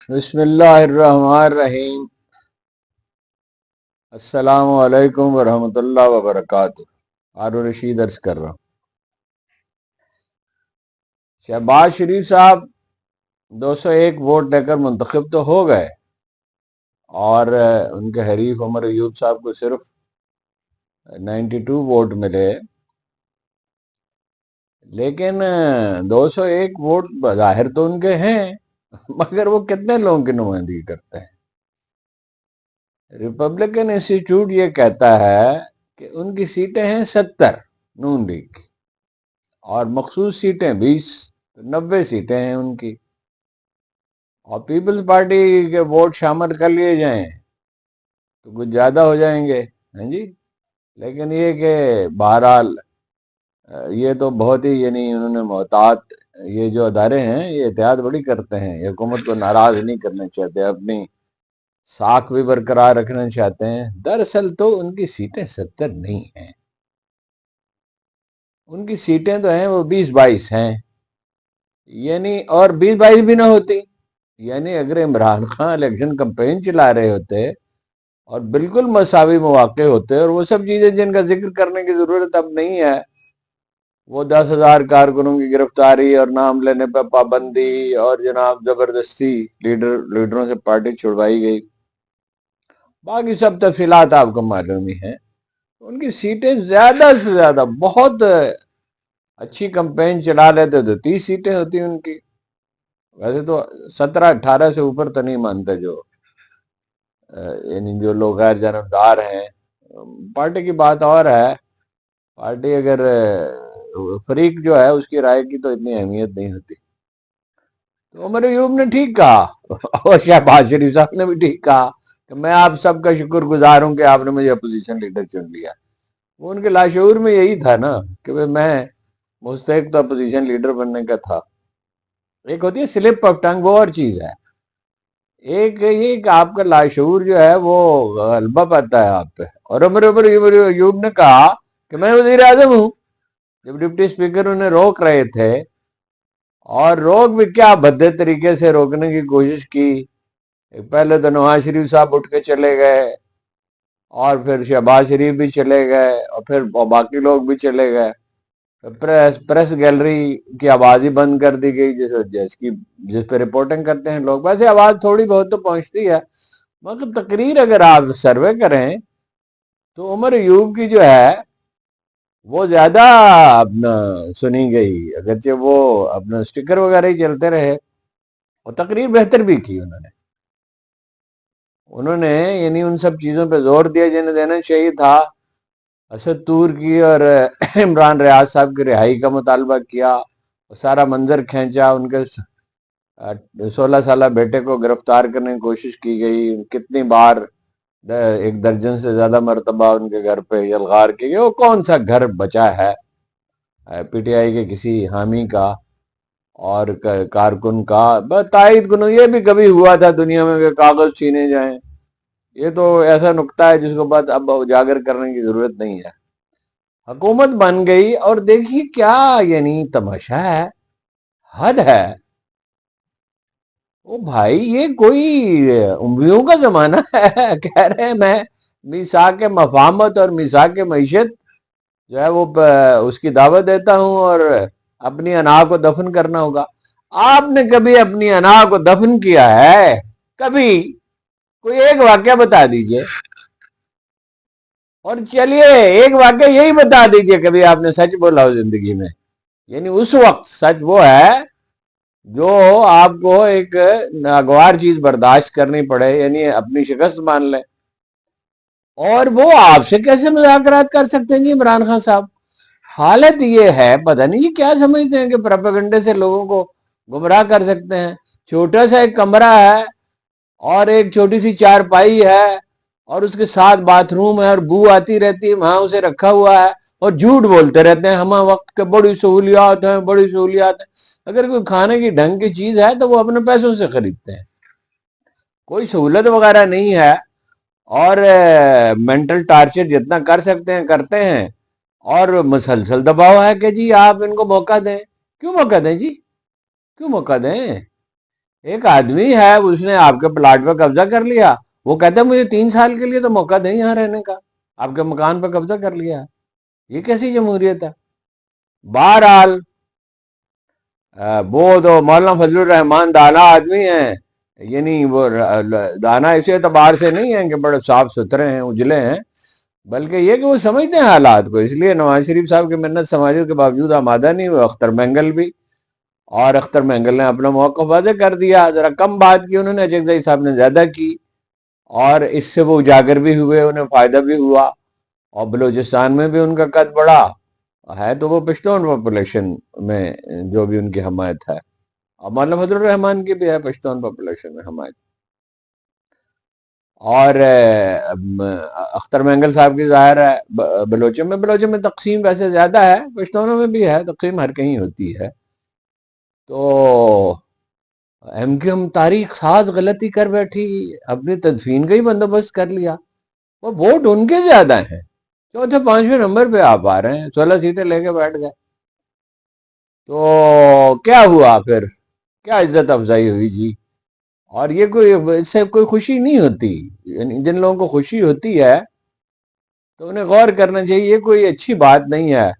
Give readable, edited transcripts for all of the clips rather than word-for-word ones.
بسم اللہ الرحمن الرحیم۔ السلام علیکم ورحمۃ اللہ وبرکاتہ۔ ہارون رشید عرض کر رہا ہوں۔ شہباز شریف صاحب 201 ووٹ لے کر منتخب تو ہو گئے، اور ان کے حریف عمر ایوب صاحب کو صرف 92 ووٹ ملے، لیکن 201 ووٹ بظاہر تو ان کے ہیں، مگر وہ کتنے لوگوں کی نمائندگی کرتے ہیں؟ ریپبلکن انسٹیٹیوٹ یہ کہتا ہے کہ ان کی سیٹیں ہیں 70 نون لیگ کی، اور مخصوص سیٹیں 20، 90 سیٹیں ہیں ان کی، اور پیپلز پارٹی کے ووٹ شامل کر لیے جائیں تو کچھ زیادہ ہو جائیں گے، ہاں جی۔ لیکن یہ کہ بہرحال یہ تو بہت ہی انہوں نے محتاط، یہ جو ادارے ہیں یہ احتیاط بڑی کرتے ہیں، یہ حکومت کو ناراض نہیں کرنا چاہتے، اپنی ساکھ بھی برقرار رکھنا چاہتے ہیں۔ دراصل تو ان کی سیٹیں 70 نہیں ہیں، ان کی سیٹیں تو ہیں وہ 20-22 ہیں، اور 20-22 بھی نہ ہوتی، اگر عمران خان الیکشن کمپین چلا رہے ہوتے اور بالکل مساوی مواقع ہوتے، اور وہ سب چیزیں جن کا ذکر کرنے کی ضرورت اب نہیں ہے، وہ 10,000 کارکنوں کی گرفتاری اور نام لینے پہ پابندی، اور جناب زبردستی لیڈروں سے پارٹی چھڑوائی گئی، باقی سب تفصیلات آپ کو معلوم ہی ہیں۔ ان کی سیٹیں زیادہ سے زیادہ بہت اچھی کمپین چلا لیتے تو 30 سیٹیں ہوتی ان کی، ویسے تو 17-18 سے اوپر تو نہیں مانتے، جو لوگ غیر جانبدار ہیں۔ پارٹی کی بات اور ہے، پارٹی اگر فریق جو ہے اس کی رائے کی تو اتنی اہمیت نہیں ہوتی۔ تو عمر ایوب نے ٹھیک کہا، اور شہباز شریف صاحب نے بھی ٹھیک کہا کہ میں آپ سب کا شکر گزار ہوں کہ آپ نے مجھے اپوزیشن لیڈر چن لیا۔ وہ ان کے لاشعور میں یہی تھا نا کہ میں مستحق تو اپوزیشن لیڈر بننے کا تھا۔ ایک ہوتی ہے سلپ آف ٹنگ، وہ اور چیز ہے، ایک یہ کہ آپ کا لاشعور جو ہے وہ غلبہ پاتا ہے آپ پہ۔ اور عمر ایوب نے کہا کہ میں وزیر اعظم ہوں، جب ڈپٹی اسپیکر انہیں روک رہے تھے، اور روک بھی کیا بھدے طریقے سے روکنے کی کوشش کی۔ پہلے تو نواز شریف صاحب اٹھ کے چلے گئے، اور پھر شہباز شریف بھی چلے گئے، اور پھر باقی لوگ بھی چلے گئے، پریس گیلری کی آواز ہی بند کر دی گئی، جس پہ رپورٹنگ کرتے ہیں لوگ۔ ویسے آواز تھوڑی بہت تو پہنچتی ہے، مگر تقریر اگر آپ سروے کریں تو عمر ایوب کی جو ہے وہ زیادہ اپنا سنی گئی، اگرچہ وہ اپنا سٹیکر وغیرہ ہی چلتے رہے، اور تقریر بہتر بھی کی انہوں نے ان سب چیزوں پہ زور دیا جنہیں دینا چاہیے تھا۔ اسد طور کی اور عمران ریاض صاحب کی رہائی کا مطالبہ کیا، سارا منظر کھینچا، ان کے 16 سالہ بیٹے کو گرفتار کرنے کی کوشش کی گئی، کتنی بار 1 درجن سے زیادہ مرتبہ ان کے گھر پہ یلغار کی گئی۔ وہ کون سا گھر بچا ہے پی ٹی آئی کے کسی حامی کا اور کارکن کا؟ تائید کنو یہ بھی کبھی ہوا تھا دنیا میں کہ کاغذ چھینے جائیں، یہ تو ایسا نقطہ ہے جس کو بعد اب اجاگر کرنے کی ضرورت نہیں ہے۔ حکومت بن گئی، اور دیکھیے کیا تماشا ہے، حد ہے۔ او بھائی یہ کوئی امویوں کا زمانہ ہے، کہہ رہے ہیں میں میثاق مفاہمت اور میثاق معیشت جو ہے وہ اس کی دعوت دیتا ہوں، اور اپنی انا کو دفن کرنا ہوگا۔ آپ نے کبھی اپنی انا کو دفن کیا ہے؟ کبھی کوئی ایک واقعہ بتا دیجئے، اور چلیے ایک واقعہ یہی بتا دیجئے کبھی آپ نے سچ بولا ہو زندگی میں۔ اس وقت سچ وہ ہے جو آپ کو ایک ناگوار چیز برداشت کرنی پڑے، اپنی شکست مان لیں۔ اور وہ آپ سے کیسے مذاکرات کر سکتے ہیں جی عمران خان صاحب؟ حالت یہ ہے، پتہ نہیں یہ کیا سمجھتے ہیں کہ پروپیگنڈے سے لوگوں کو گمراہ کر سکتے ہیں۔ چھوٹا سا ایک کمرہ ہے، اور ایک چھوٹی سی چارپائی ہے، اور اس کے ساتھ باتھ روم ہے، اور بو آتی رہتی ہے، وہاں اسے رکھا ہوا ہے، اور جھوٹ بولتے رہتے ہیں ہمہ وقت کے بڑی سہولیات ہیں، بڑی سہولیات ہیں۔ اگر کوئی کھانے کی ڈھنگ کی چیز ہے تو وہ اپنے پیسوں سے خریدتے ہیں، کوئی سہولت وغیرہ نہیں ہے، اور مینٹل ٹارچر جتنا کر سکتے ہیں کرتے ہیں، اور مسلسل دباؤ ہے کہ جی آپ ان کو موقع دیں۔ کیوں موقع دیں جی؟ کیوں موقع دیں؟ ایک آدمی ہے اس نے آپ کے پلاٹ پہ قبضہ کر لیا، وہ کہتا ہے مجھے 3 سال کے لیے تو موقع دیں یہاں رہنے کا، آپ کے مکان پہ قبضہ کر لیا، یہ کیسی جمہوریت ہے؟ بہرحال وہ تو مولانا فضل الرحمان دانا آدمی ہیں، یعنی وہ دانا اسی اعتبار سے نہیں ہیں کہ بڑے صاف ستھرے ہیں اجلے ہیں، بلکہ یہ کہ وہ سمجھتے ہیں حالات کو، اس لیے نواز شریف صاحب کی منت سماجی کے باوجود آمادہ نہیں ہوئے، اختر مینگل بھی، اور اختر مینگل نے اپنا موقف واضح کر دیا، ذرا کم بات کی انہوں نے، اچکزئی صاحب نے زیادہ کی، اور اس سے وہ اجاگر بھی ہوئے، انہیں فائدہ بھی ہوا، اور بلوچستان میں بھی ان کا قد بڑھا ہے، تو وہ پشتون پاپولیشن میں جو بھی ان کی حمایت ہے، اور مولانا فضل الرحمان کی بھی ہے پشتون پاپولیشن میں حمایت، اور اختر مینگل صاحب کی ظاہر ہے بلوچوں میں تقسیم ویسے زیادہ ہے، پشتونوں میں بھی ہے تقسیم، ہر کہیں ہوتی ہے، تو ایم کیو ایم تاریخ ساز غلطی کر بیٹھی، اپنی تدفین کا ہی بندوبست کر لیا، وہ ووٹ ان کے زیادہ ہیں، چوتھے پانچویں نمبر پہ آپ آ رہے ہیں، 16 سیٹیں لے کے بیٹھ گئے، تو کیا ہوا پھر؟ کیا عزت افزائی ہوئی جی؟ اور یہ کوئی اس سے کوئی خوشی نہیں ہوتی، یعنی جن لوگوں کو خوشی ہوتی ہے تو انہیں غور کرنا چاہیے، یہ کوئی اچھی بات نہیں ہے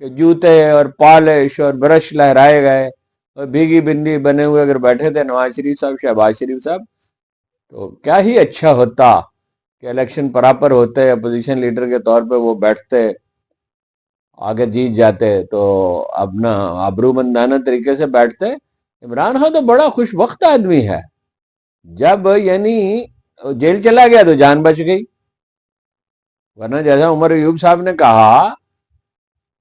کہ جوتے اور پالش اور برش لہرائے گئے اور بھیگی بندی بنے ہوئے اگر بیٹھے تھے نواز شریف صاحب، شہباز شریف صاحب، تو کیا ہی اچھا ہوتا کہ الیکشن پراپر ہوتے، اپوزیشن لیڈر کے طور پہ وہ بیٹھتے، آگے جیت جاتے تو اپنا آبرو مندانہ طریقے سے بیٹھتے۔ عمران خان تو بڑا خوش وقت آدمی ہے، جب یعنی جیل چلا گیا تو جان بچ گئی، ورنہ جیسا عمر ایوب صاحب نے کہا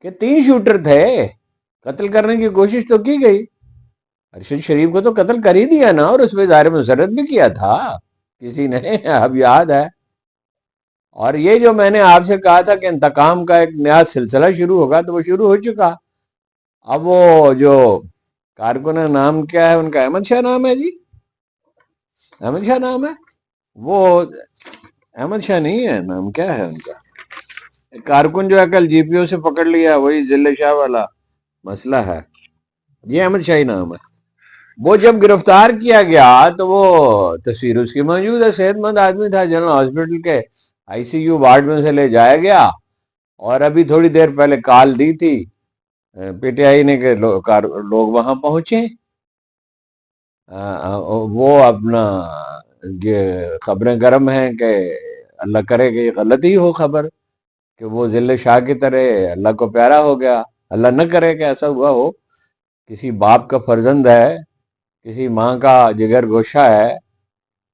کہ 3 شوٹر تھے، قتل کرنے کی کوشش تو کی گئی، ارشد شریف کو تو قتل کر ہی دیا نا، اور اس پہ اظہار مسرت بھی کیا تھا کسی نے، اب یاد ہے۔ اور یہ جو میں نے آپ سے کہا تھا کہ انتقام کا ایک نیا سلسلہ شروع ہوگا، تو وہ شروع ہو چکا۔ اب وہ جو کارکن نام کیا ہے ان کا؟ احمد شاہ نام ہے جی، احمد شاہ نام ہے، وہ احمد شاہ نہیں ہے، نام کیا ہے ان کا؟ کارکن جو ہے کل جی پی او سے پکڑ لیا، وہی ضلع شاہ والا مسئلہ ہے جی، احمد شاہی نام ہے۔ وہ جب گرفتار کیا گیا تو وہ تصویر اس کی موجود ہے، صحت مند آدمی تھا، جنرل ہاسپٹل کے آئی سی یو وارڈ میں سے لے جایا گیا، اور ابھی تھوڑی دیر پہلے کال دی تھی پی ٹی آئی نے کہ لوگ وہاں پہنچے، وہ اپنا یہ خبریں گرم ہیں کہ اللہ کرے کہ یہ غلطی ہو خبر، کہ وہ ذل شاہ کی طرح اللہ کو پیارا ہو گیا، اللہ نہ کرے کہ ایسا ہوا ہو، کسی باپ کا فرزند ہے، کسی ماں کا جگر گوشہ ہے،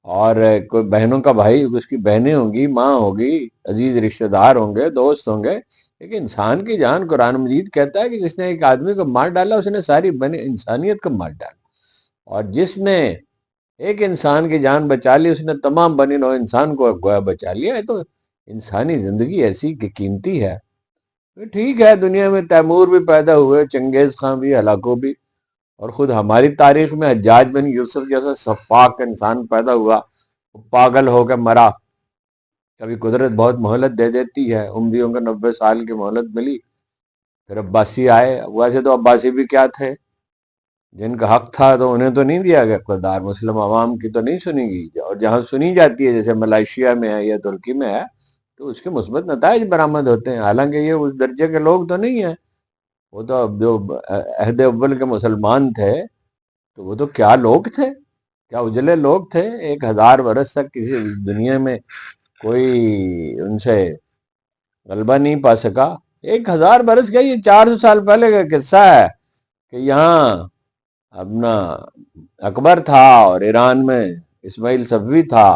اور کوئی بہنوں کا بھائی، اس کی بہنیں ہوں گی، ماں ہوگی، عزیز رشتہ دار ہوں گے، دوست ہوں گے، لیکن انسان کی جان قرآن مجید کہتا ہے کہ جس نے ایک آدمی کو مار ڈالا اس نے ساری بنی انسانیت کو مار ڈالا، اور جس نے ایک انسان کی جان بچا لی اس نے تمام بنی نوع انسان کو گویا بچا لیا ہے۔ تو انسانی زندگی ایسی کہ قیمتی ہے۔ ٹھیک ہے، دنیا میں تیمور بھی پیدا ہوئے، چنگیز خان بھی، ہلاکو بھی، اور خود ہماری تاریخ میں حجاج بن یوسف جیسا سفاک انسان پیدا ہوا، پاگل ہو کے مرا۔ کبھی قدرت بہت مہلت دے دیتی ہے، امویوں کو 90 سال کی مہلت ملی، پھر عباسی آئے، ویسے تو عباسی بھی کیا تھے، جن کا حق تھا تو انہیں تو نہیں دیا گیا اقتدار، مسلم عوام کی تو نہیں سنی گئی، اور جہاں سنی جاتی ہے جیسے ملائیشیا میں ہے یا ترکی میں ہے تو اس کے مثبت نتائج برآمد ہوتے ہیں، حالانکہ یہ اس درجے کے لوگ تو نہیں ہیں، وہ تو جو عہد اول کے مسلمان تھے تو وہ تو کیا لوگ تھے، کیا اجلے لوگ تھے، 1000 برس تک کسی دنیا میں کوئی ان سے غلبہ نہیں پا سکا۔ 1000 برس کا، یہ 400 سال پہلے کا قصہ ہے کہ یہاں اپنا اکبر تھا، اور ایران میں اسماعیل صفوی تھا،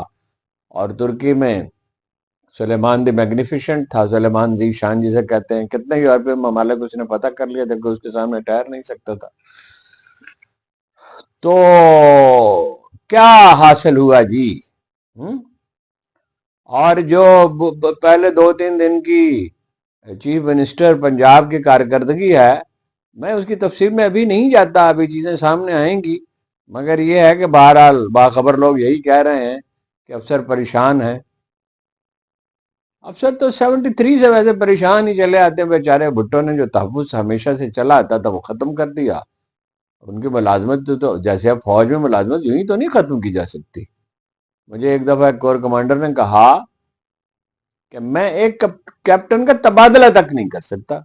اور ترکی میں سلیمان دی میگنیفیشنٹ تھا، سلیمان ذی شان جسے کہتے ہیں، کتنے یورپی ممالک اس نے فتح کر لیا تھا کہ اس کے سامنے ٹھہر نہیں سکتا تھا۔ تو کیا حاصل ہوا جی؟ اور جو پہلے 2-3 دن کی چیف منسٹر پنجاب کی کارکردگی ہے، میں اس کی تفصیل میں ابھی نہیں جاتا، ابھی چیزیں سامنے آئیں گی، مگر یہ ہے کہ بہرحال باخبر لوگ یہی کہہ رہے ہیں کہ افسر پریشان ہیں۔ افسر تو 73 سے ویسے پریشان ہی چلے آتے ہیں بیچارے، بھٹو نے جو تحفظ ہمیشہ سے چلا آتا تھا وہ ختم کر دیا، ان کی ملازمت تو جیسے اب فوج میں ملازمت یوں ہی تو نہیں ختم کی جا سکتی. مجھے ایک دفعہ ایک کور کمانڈر نے کہا کہ میں ایک کیپٹن کا تبادلہ تک نہیں کر سکتا،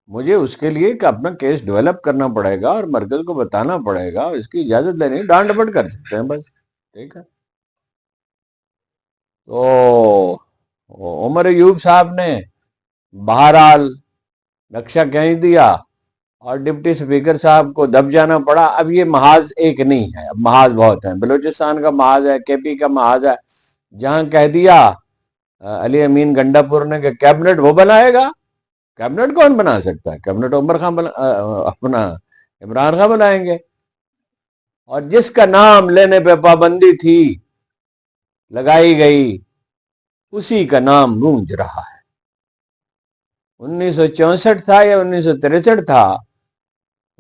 مجھے اس کے لیے اپنا کیس ڈیولپ کرنا پڑے گا اور مرکز کو بتانا پڑے گا، اس کی اجازت لینی، ڈانٹ ڈپٹ کر سکتے ہیں بس. ٹھیک ہے. تو عمر ایوب صاحب نے بہرحال نقشہ کھینچ دیا اور ڈپٹی اسپیکر صاحب کو دب جانا پڑا. اب یہ محاذ ایک نہیں ہے، اب محاذ بہت ہیں. بلوچستان کا محاذ ہے، کے پی کا محاذ ہے. جہاں کہہ دیا علی امین گنڈا پور نے کہ کیبنٹ وہ بنائے گا، کیبنٹ کون بنا سکتا ہے؟ کیبنٹ اپنا عمران خان بنائیں گے. اور جس کا نام لینے پہ پابندی تھی لگائی گئی، اسی کا نام گونج رہا ہے. 1964 تھا یا 1963 تھا،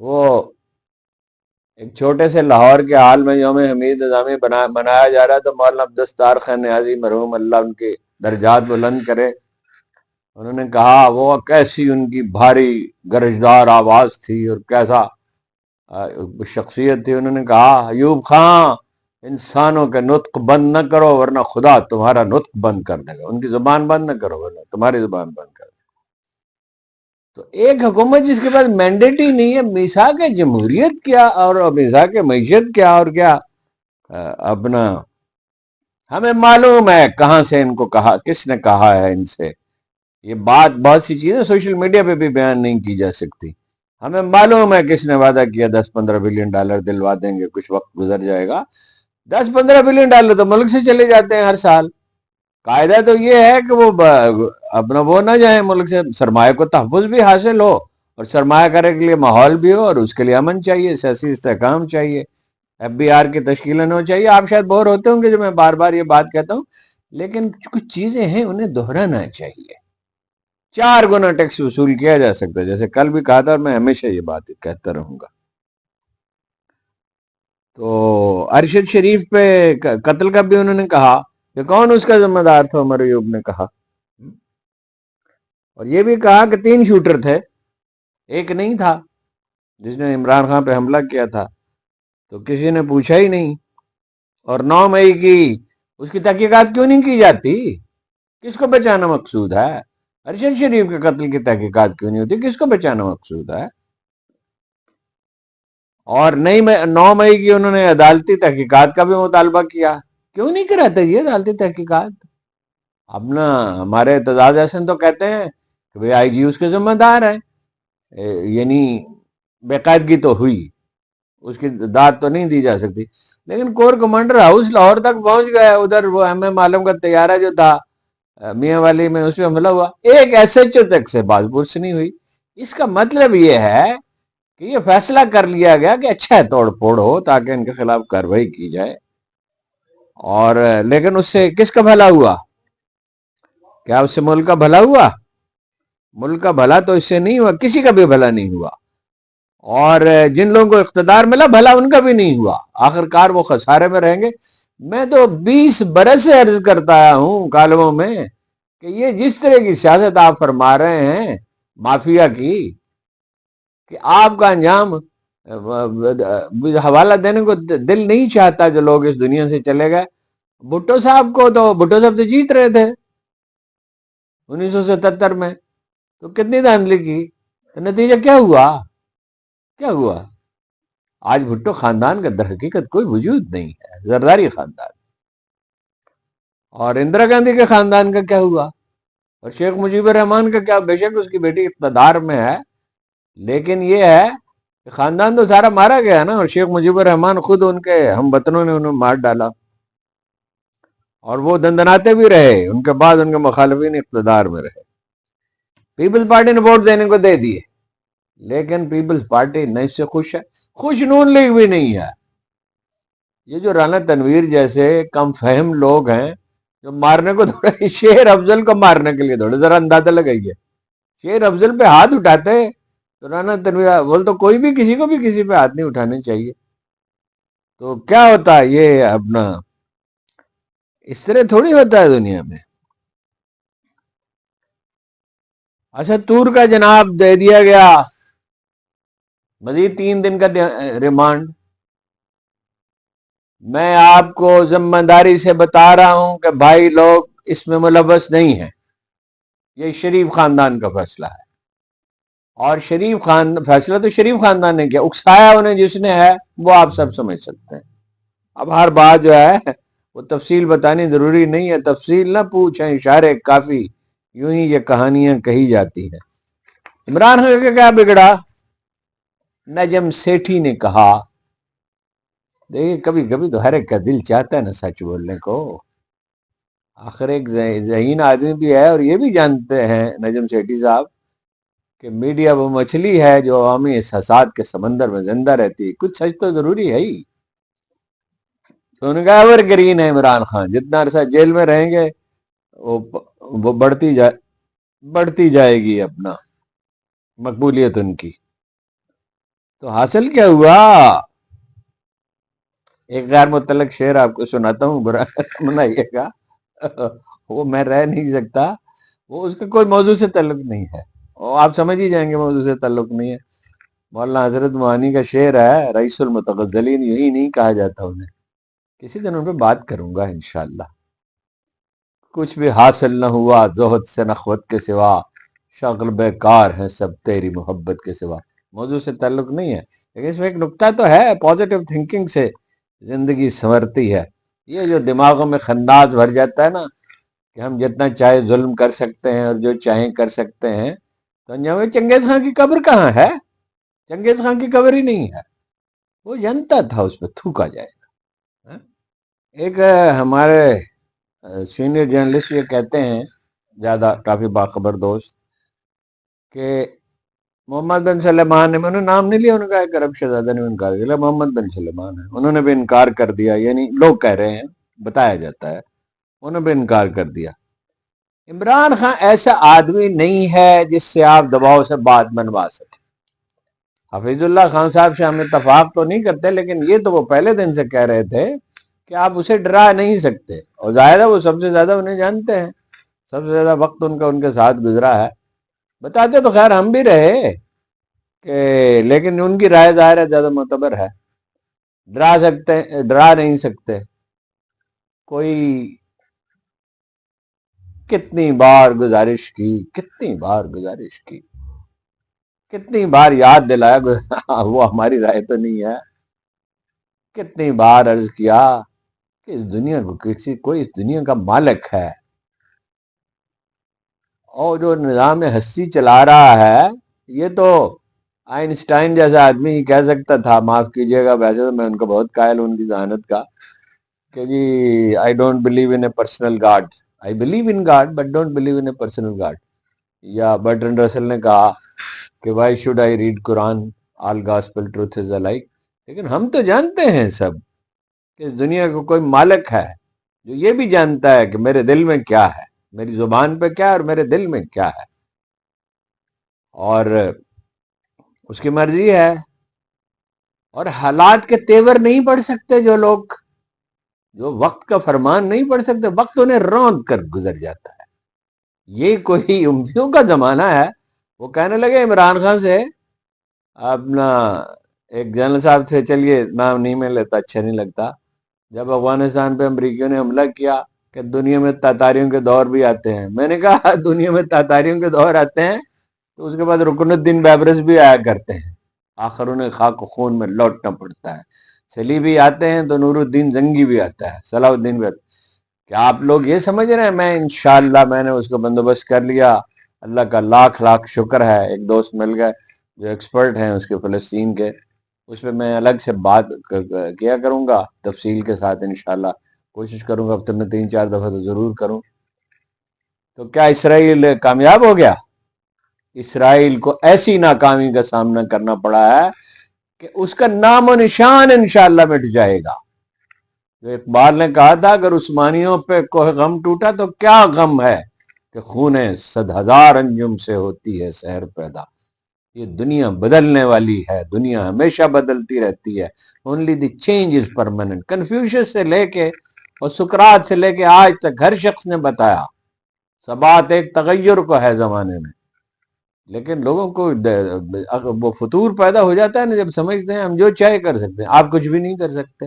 وہ ایک چھوٹے سے لاہور کے حال میں یوم حمید نظامی منایا جا رہا. تو مولانا عبدالستار خان نیازی مرحوم، اللہ ان کے درجات بلند کرے، انہوں نے کہا وہ کیسی ان کی بھاری گرجدار آواز تھی اور کیسا شخصیت تھی. انہوں نے کہا ایوب خان انسانوں کے نطق بند نہ کرو ورنہ خدا تمہارا نطق بند کر دے گا. ان کی زبان بند نہ کرو ورنہ تمہاری زبان بند کر دے گا. تو ایک حکومت جس کے پاس مینڈیٹ ہی نہیں ہے، میثاق جمہوریت کیا اور میثاق معیشت کیا اور کیا اپنا، ہمیں معلوم ہے کہاں سے ان کو کہا، کس نے کہا ہے ان سے. یہ بات بہت سی چیزیں سوشل میڈیا پہ بھی بیان نہیں کی جا سکتی. ہمیں معلوم ہے کس نے وعدہ کیا 10-15 بلین ڈالر دلوا دیں گے، کچھ وقت گزر جائے گا. 10-15 بلین ڈالر تو ملک سے چلے جاتے ہیں ہر سال. قاعدہ تو یہ ہے کہ وہ اپنا وہ نہ جائیں ملک سے. سرمایہ کو تحفظ بھی حاصل ہو اور سرمایہ کرنے کے لیے ماحول بھی ہو، اور اس کے لیے امن چاہیے، سیاسی استحکام چاہیے، ایف بی آر کی تشکیلیں ہو چاہیے. آپ شاید بور ہوتے ہوں گے جو میں بار بار یہ بات کہتا ہوں، لیکن کچھ چیزیں ہیں انہیں دہرانا چاہیے. 4 گنا ٹیکس وصول کیا جا سکتا ہے، جیسے کل بھی کہا تھا اور میں ہمیشہ یہ بات کہتا رہوں گا. تو ارشد شریف پہ قتل کا بھی انہوں نے کہا کہ کون اس کا ذمہ دار تھا، عمر ایوب نے کہا. اور یہ بھی کہا کہ 3 شوٹر تھے، ایک نہیں تھا جس نے عمران خان پہ حملہ کیا تھا. تو کسی نے پوچھا ہی نہیں. اور 9 مئی کی اس کی تحقیقات کیوں نہیں کی جاتی؟ کس کو بچانا مقصود ہے؟ ارشد شریف کے قتل کی تحقیقات کیوں نہیں ہوتی؟ کس کو بچانا مقصود ہے؟ اور 9 مئی کی انہوں نے عدالتی تحقیقات کا بھی مطالبہ کیا. کیوں نہیں کراتا یہ عدالتی تحقیقات؟ اپنا ہمارے اعتزاز احسن تو کہتے ہیں کہ بھئی آئی جی اس کے ذمہ دار ہے، یعنی بے قاعدگی تو ہوئی، اس کی داد تو نہیں دی جا سکتی. لیکن کور کمانڈر ہاؤس لاہور تک پہنچ گئے. ادھر وہ ایم ایم عالم کا طیارہ جو تھا میاں والی میں، اس پہ حملہ ہوا، ایک ایس ایچ او تک سے بات پرس نہیں ہوئی. اس کا مطلب یہ ہے کہ یہ فیصلہ کر لیا گیا کہ اچھا ہے توڑ پھوڑ ہو تاکہ ان کے خلاف کارروائی کی جائے. اور لیکن اس سے کس کا بھلا ہوا؟ کیا اس سے ملک کا بھلا ہوا؟ ملک کا بھلا تو اس سے نہیں ہوا، کسی کا بھی بھلا نہیں ہوا. اور جن لوگوں کو اقتدار ملا بھلا ان کا بھی نہیں ہوا. آخرکار وہ خسارے میں رہیں گے. میں تو 20 برس سے عرض کرتا آیا ہوں کالموں میں کہ یہ جس طرح کی سیاست آپ فرما رہے ہیں مافیا کی، کہ آپ کا انجام حوالہ دینے کو دل نہیں چاہتا. جو لوگ اس دنیا سے چلے گئے، بھٹو صاحب تو جیت رہے تھے 1977 میں، تو کتنی دھاندلی کی، تو نتیجہ کیا ہوا؟ کیا ہوا؟ آج بھٹو خاندان کا در حقیقت کوئی وجود نہیں ہے، زرداری خاندان. اور اندرا گاندھی کے خاندان کا کیا ہوا؟ اور شیخ مجیب الرحمان کا کیا؟ بے شک اس کی بیٹی اقتدار میں ہے، لیکن یہ ہے کہ خاندان تو سارا مارا گیا نا. اور شیخ مجیب الرحمان خود ان کے ہم وطنوں نے انہوں مار ڈالا، اور وہ دندناتے بھی رہے. ان کے بعد ان کے مخالفین اقتدار میں رہے. پیپلز پارٹی نے ووٹ دینے کو دے دیے، لیکن پیپلز پارٹی نہ اس سے خوش ہے، خوش نون لیگ بھی نہیں ہے. یہ جو رانا تنویر جیسے کم فہم لوگ ہیں جو مارنے کو دوڑے، شیر افضل کو مارنے کے لیے دوڑے، ذرا اندازہ لگائیے. شیر افضل پہ ہاتھ اٹھاتے تو رانا تنویر بول تو کوئی بھی کسی کو بھی کسی پہ ہاتھ نہیں اٹھانے چاہیے. تو کیا ہوتا ہے یہ اپنا، اس طرح تھوڑی ہوتا ہے دنیا میں. اچھا تور کا جناب دے دیا گیا مزید 3 دن کا ریمانڈ. میں آپ کو ذمہ داری سے بتا رہا ہوں کہ بھائی لوگ اس میں ملوث نہیں ہیں. یہ شریف خاندان کا فیصلہ ہے، اور فیصلہ تو شریف خاندان نے کیا، اکسایا انہیں جس نے ہے وہ آپ سب سمجھ سکتے ہیں. اب ہر بات جو ہے وہ تفصیل بتانی ضروری نہیں ہے، تفصیل نہ پوچھیں، اشارے کافی، یوں ہی یہ کہانیاں کہی جاتی ہیں. عمران خان کا کیا بگڑا؟ نجم سیٹھی نے کہا، دیکھیے کبھی کبھی تو ہر ایک کا دل چاہتا ہے نا سچ بولنے کو. آخر ایک ذہین آدمی بھی ہے، اور یہ بھی جانتے ہیں نجم سیٹھی صاحب کہ میڈیا وہ مچھلی ہے جو عوامی احساسات کے سمندر میں زندہ رہتی ہے، کچھ سچ تو ضروری ہے ہی. تو ان کا ایور گرین ہے عمران خان، جتنا عرصہ جیل میں رہیں گے وہ بڑھتی جائے گی اپنا مقبولیت ان کی. تو حاصل کیا ہوا؟ ایک غیر متعلق شعر آپ کو سناتا ہوں، برا منائیے گا، وہ میں رہ نہیں سکتا، وہ اس کا کوئی موضوع سے تعلق نہیں ہے، اور آپ سمجھ ہی جائیں گے موضوع سے تعلق نہیں ہے. مولانا حضرت معانی کا شعر ہے، رئیس المتغزلین، یہی نہیں کہا جاتا انہیں. کسی دن ان پہ بات کروں گا انشاءاللہ. کچھ بھی حاصل نہ ہوا زہد سے نخوت کے سوا، شغل بیکار ہیں سب تیری محبت کے سوا. موضوع سے تعلق نہیں ہے، لیکن اس میں ایک نکتہ تو ہے، پازیٹیو تھنکنگ سے زندگی سنورتی ہے. یہ جو دماغوں میں خنداز بھر جاتا ہے نا کہ ہم جتنا چاہے ظلم کر سکتے ہیں اور جو چاہیں کر سکتے ہیں، تو انجام میں چنگیز خان کی قبر کہاں ہے؟ چنگیز خان کی قبر ہی نہیں ہے. وہ جانتا تھا اس پہ تھوکا جائے گا. ایک ہمارے سینئر جرنلسٹ یہ کہتے ہیں، زیادہ کافی باخبر دوست، کہ محمد بن سلیمان نے، میں نے نام نہیں لیا ان کا، ایک عرب شہزادہ نے انکار کیا، محمد بن سلیمان ہے، انہوں نے بھی انکار کر دیا، یعنی لوگ کہہ رہے ہیں، بتایا جاتا ہے انہوں نے بھی انکار کر دیا. عمران خان ایسا آدمی نہیں ہے جس سے آپ دباؤ سے بات منوا سکیں. حفیظ اللہ خان صاحب سے ہم اتفاق تو نہیں کرتے، لیکن یہ تو وہ پہلے دن سے کہہ رہے تھے کہ آپ اسے ڈرا نہیں سکتے، اور ظاہر ہے وہ سب سے زیادہ انہیں جانتے ہیں، سب سے زیادہ وقت ان کے ساتھ گزرا ہے. بتاتے تو خیر ہم بھی رہے کہ، لیکن ان کی رائے ظاہر ہے زیادہ معتبر ہے. ڈرا نہیں سکتے. کوئی کتنی بار گزارش کی، کتنی بار یاد دلایا، وہ ہماری رائے تو نہیں ہے. کتنی بار عرض کیا کہ اس دنیا کو کوئی اس دنیا کا مالک ہے، اور جو نظام ہستی چلا رہا ہے یہ تو آئنسٹائن جیسا آدمی ہی کہہ سکتا تھا. معاف کیجئے گا، ویسے تو میں ان کو بہت قائل ہوں ان کی ذہانت کا، کہ جی I don't believe in a personal God, I believe in God but don't believe in a personal God. یا برٹرن رسل نے کہا کہ why should I read Quran, all gospel truth is alike. لیکن ہم تو جانتے ہیں سب کہ اس دنیا کو کوئی مالک ہے جو یہ بھی جانتا ہے کہ میرے دل میں کیا ہے، میری زبان پہ کیا ہے اور میرے دل میں کیا ہے، اور اس کی مرضی ہے. اور حالات کے تیور نہیں پڑھ سکتے جو لوگ، جو وقت کا فرمان نہیں پڑھ سکتے، وقت انہیں رونق کر گزر جاتا ہے. یہ کوئی امتیوں کا زمانہ ہے. وہ کہنے لگے عمران خان سے، اپنا ایک جنرل صاحب سے، چلیے نام نہیں میں لیتا، اچھا نہیں لگتا، جب افغانستان پہ امریکیوں نے حملہ کیا کہ دنیا میں تاتاریوں کے دور بھی آتے ہیں. میں نے کہا دنیا میں تاتاریوں کے دور آتے ہیں تو اس کے بعد رکن الدین بیبرس بھی آیا کرتے ہیں، آخر انہیں خاک و خون میں لوٹنا پڑتا ہے. صلیبی آتے ہیں تو نور الدین زنگی بھی آتا ہے، صلاح الدین بھی آتا ہے. کیا آپ لوگ یہ سمجھ رہے ہیں میں انشاءاللہ میں نے اس کو بندوبست کر لیا؟ اللہ کا لاکھ لاکھ شکر ہے، ایک دوست مل گئے جو ایکسپرٹ ہیں اس کے فلسطین کے، اس پہ میں الگ سے بات کیا کروں گا تفصیل کے ساتھ انشاءاللہ. کوشش کروں گا ہفتے میں 3-4 دفعہ تو ضرور کروں. تو کیا اسرائیل کامیاب ہو گیا؟ اسرائیل کو ایسی ناکامی کا سامنا کرنا پڑا ہے کہ اس کا نام و نشان انشاءاللہ مٹ جائے گا. جو اقبال نے کہا تھا اگر عثمانیوں پہ کوئی غم ٹوٹا تو کیا غم ہے کہ خون 100,000 انجم سے ہوتی ہے سحر پیدا. یہ دنیا بدلنے والی ہے، دنیا ہمیشہ بدلتی رہتی ہے. Only the change is permanent. Confucius سے لے کے اور سقراط سے لے کے آج تک ہر شخص نے بتایا ثبات ایک تغیر کو ہے زمانے میں. لیکن لوگوں کو وہ فطور پیدا ہو جاتا ہے نا، جب سمجھتے ہیں ہم جو چاہے کر سکتے ہیں، آپ کچھ بھی نہیں کر سکتے.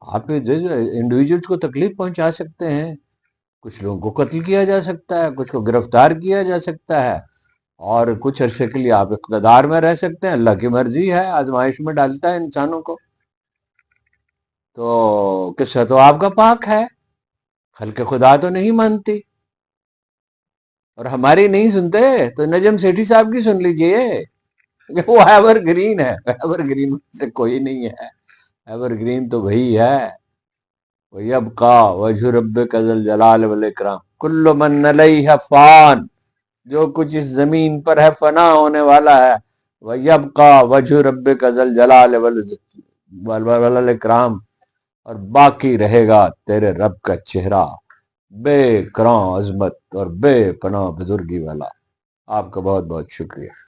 آپ انڈیویجلس کو تکلیف پہنچا سکتے ہیں، کچھ لوگوں کو قتل کیا جا سکتا ہے، کچھ کو گرفتار کیا جا سکتا ہے، اور کچھ عرصے کے لیے آپ اقتدار میں رہ سکتے ہیں. اللہ کی مرضی ہے، آزمائش میں ڈالتا ہے انسانوں کو. تو قصہ تو آپ کا پاک ہے، خلق خدا تو نہیں مانتی، اور ہماری نہیں سنتے تو نجم سیٹھی صاحب کی سن لیجئے. وہ ایور گرین ہے، ایور گرین سے کوئی نہیں ہے. ایور گرین تو وہی ہے. وَيَبْقَى وَجْهُ رَبِّكَ ذُو الْجَلَالِ وَالْإِكْرَامِ كُلُّ مَنْ عَلَيْهَا فَانٍ، جو کچھ اس زمین پر ہے فنا ہونے والا ہے. وَيَبْقَى وَجْهُ رَبِّكَ ذُو الْجَلَالِ وَالْإِكْرَامِ، اور باقی رہے گا تیرے رب کا چہرہ، بے کراں عظمت اور بے پناہ بزرگی والا. آپ کا بہت بہت شکریہ.